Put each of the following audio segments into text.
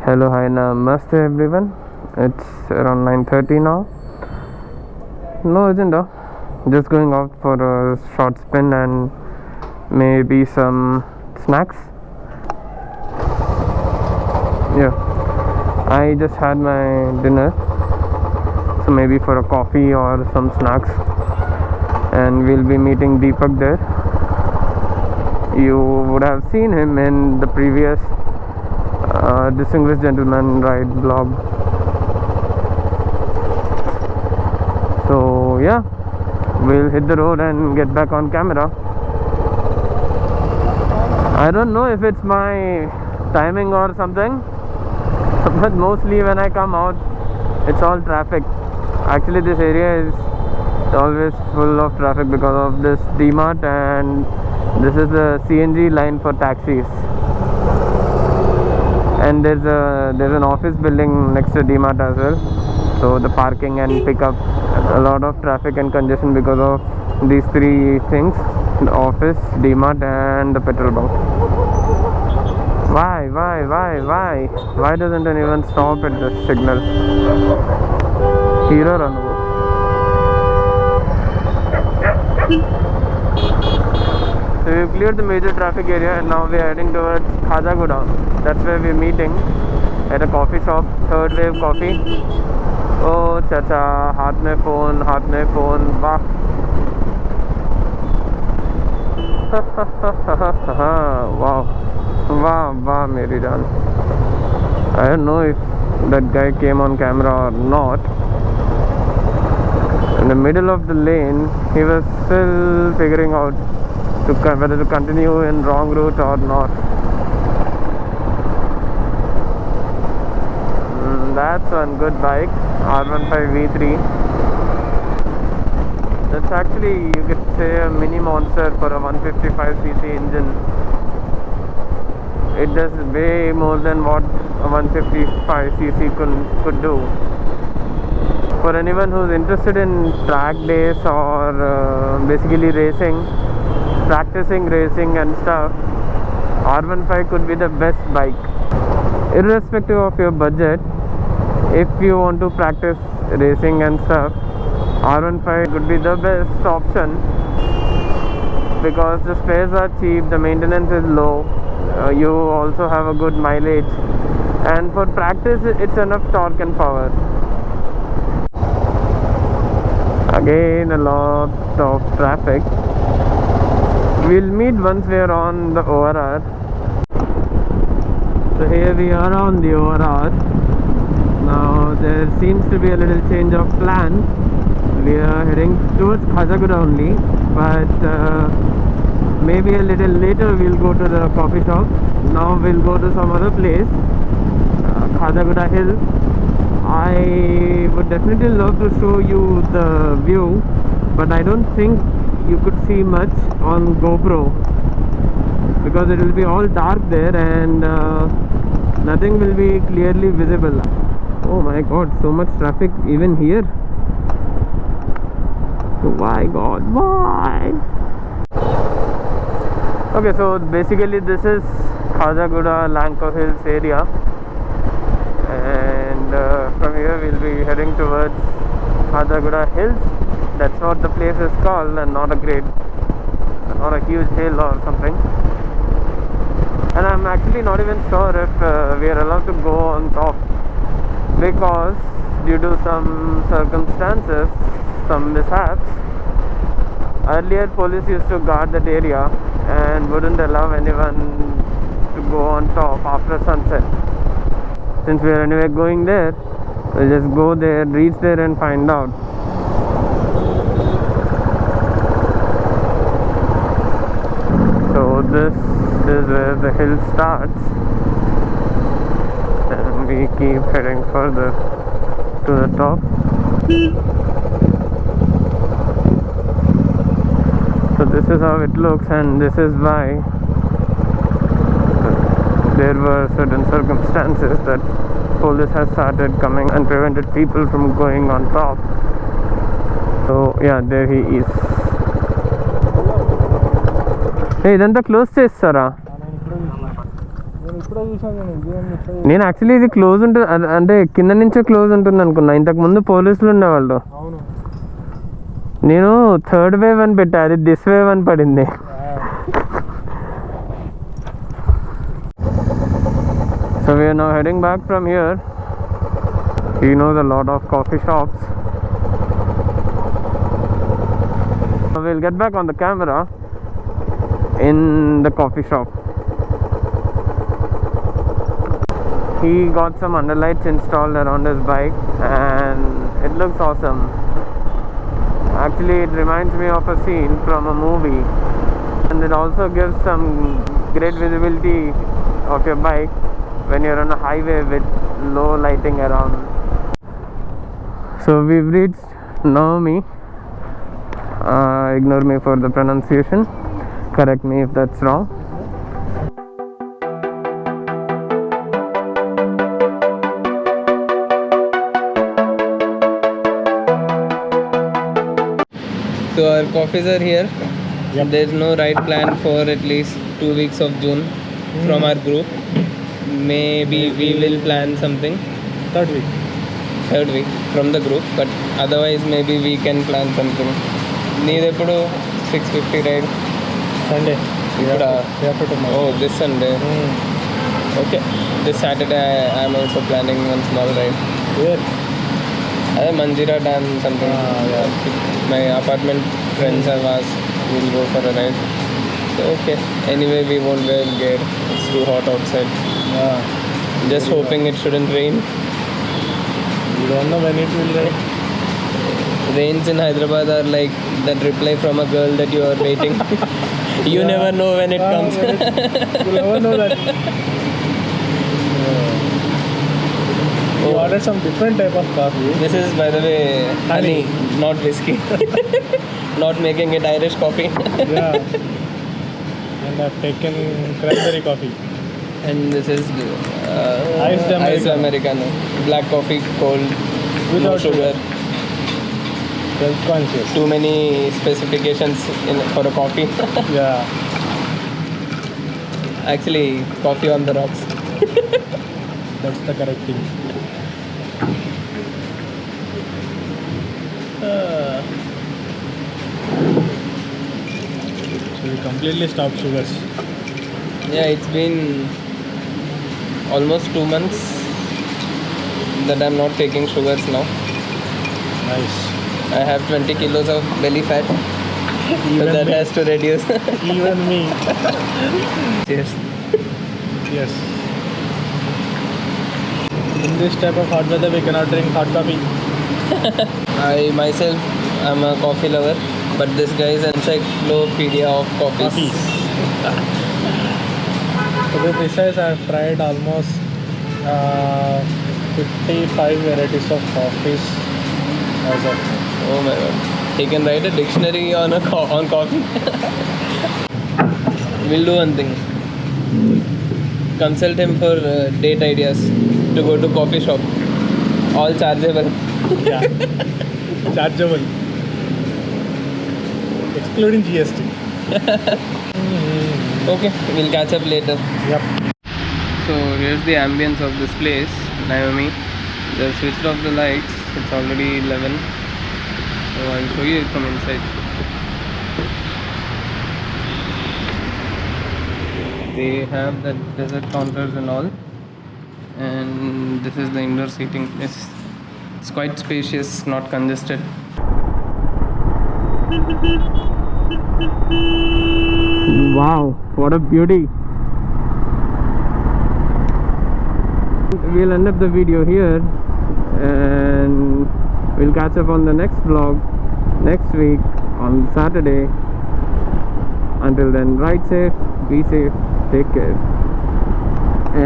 Hello, hi, Namaste everyone. It's around 9:30 now. No agenda. Just going out for a short spin and maybe some snacks. Yeah, I just had my dinner, so maybe for a coffee or some snacks. And we'll be meeting Deepak there. You would have seen him in the previous Distinguished Gentleman Ride vlog. So yeah, we'll hit the road and get back on camera. I don't know if it's my timing or something, but mostly when I come out it's all traffic. Actually this area is always full of traffic because of this D-Mart, and this is the CNG line for taxis. And there's an office building next to D-Mart as well, so the parking and pickup, a lot of traffic and congestion because of these three things: the office, D-Mart and the petrol bunk. Why doesn't anyone stop at the signal? Hero run. So we've cleared the major traffic area and now we're heading towards Khajaguda. That's where we're meeting at a coffee shop, Third Wave Coffee. Oh chacha, हाथ में phone, वाह. Wow, मेरी जान. I don't know if that guy came on camera or not. In the middle of the lane, he was still figuring out whether to continue in wrong route or not. That's one good bike, R15 V3. That's actually, you could say, a mini monster for a 155cc engine. It does way more than what a 155cc could do. For anyone who's interested in track days or basically racing, practicing racing and stuff, R15 could be the best bike. Irrespective of your budget, if you want to practice racing and stuff, R15 could be the best option because the spares are cheap, the maintenance is low, you also have a good mileage, and for practice it's enough torque and power. Again, a lot of traffic. We'll meet once we are on the ORR. So here we are on the ORR. Now there seems to be a little change of plan. We are heading towards Khajaguda only, but maybe a little later we'll go to the coffee shop. Now we'll go to some other place, Khajaguda Hill. I would definitely love to show you the view, but I don't think you could see much on GoPro because it will be all dark there and nothing will be clearly visible. Oh my god, so much traffic even here. Why god, why? Okay, so basically this is Khajaguda Lanco Hills area, and from here we'll be heading towards Khajaguda Hills. That's what the place is called, and not a huge hill or something. And I'm actually not even sure if we are allowed to go on top, because due to some circumstances, some mishaps, earlier police used to guard that area and wouldn't allow anyone to go on top after sunset. Since we are anyway going there, we'll just go there, reach there and find out. So this is where the hill starts, and we keep heading further to the top. So this is how it looks, and this is why there were certain circumstances that police has started coming and prevented people from going on top. So yeah, there he is. Hey, ఇదంతా close చేస్తారా? నేను actually ఇది close ఉంటుంది అంటే కింద నుంచే close ఉంటుంది అనుకున్నా. ఇంతకు ముందు పోలీసులు ఉండేవాళ్ళు. నేను థర్డ్ వేవ్ అని పెట్టా, అది దిస్ వేవ్ అని పడింది. So we are now heading back from here. He knows a lot of coffee shops. So we'll get back on the camera in the coffee shop. He got some underlights installed around his bike and it looks awesome. Actually it reminds me of a scene from a movie, and it also gives some great visibility of your bike when you're on a highway with low lighting around. So we've reached Naomi. Ignore me for the pronunciation, correct me if that's wrong. So our coffees are here. Yep. There's no ride plan for at least 2 weeks of June from our group. Maybe we will plan something. Third week from the group, but otherwise maybe we can plan something. Need epudu 650 ride? Sunday. Oh, this Sunday. Okay. This Saturday I am also planning one small ride. Where? Manjira Dam something. My apartment friends have asked, we'll go for a ride. So okay. Anyway, we won't wear gear. It's too hot outside. Just hoping it shouldn't rain. You don't know when it will rain. Rains in Hyderabad are like that reply from a girl that you are waiting. You never know when it comes. You never know that. We ordered some different type of coffee. This is, by the way, honey, not whiskey. Not making it Irish coffee. And I've taken cranberry coffee. And this is iced Americano. Black coffee, cold, without no sugar. Health conscious. Too many specifications for a coffee. Actually, coffee on the rocks. That's the correct thing. So we completely stopped sugars. Yeah, it's been almost 2 months that I'm not taking sugars now. Nice. I have 20 kilos of belly fat. So that me. Has to reduce. Even me. Cheers. Yes. In this type of hot weather, we cannot drink hot coffee. I myself am a coffee lover, but this guy is an encyclopedia of coffees. To be precise, I have tried almost 55 varieties of coffees as of now. Oh my god. He can write a dictionary on coffee. We'll do one thing. Consult him for date ideas to go to coffee shop. All chargeable. Yeah. Chargeable. Excluding GST. Okay, we'll catch up later. Yep. So here's the ambience of this place, Naomi. They've switched off the lights. It's already 11. So I'll show you from inside. They have the dessert counters and all. And this is the indoor seating place. It's quite spacious, not congested. Wow, what a beauty. We'll end up the video here and we'll catch up on the next vlog next week on Saturday. Until then, ride safe, be safe, take care,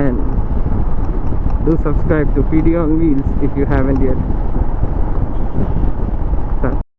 and do subscribe to PD on Wheels if you haven't yet.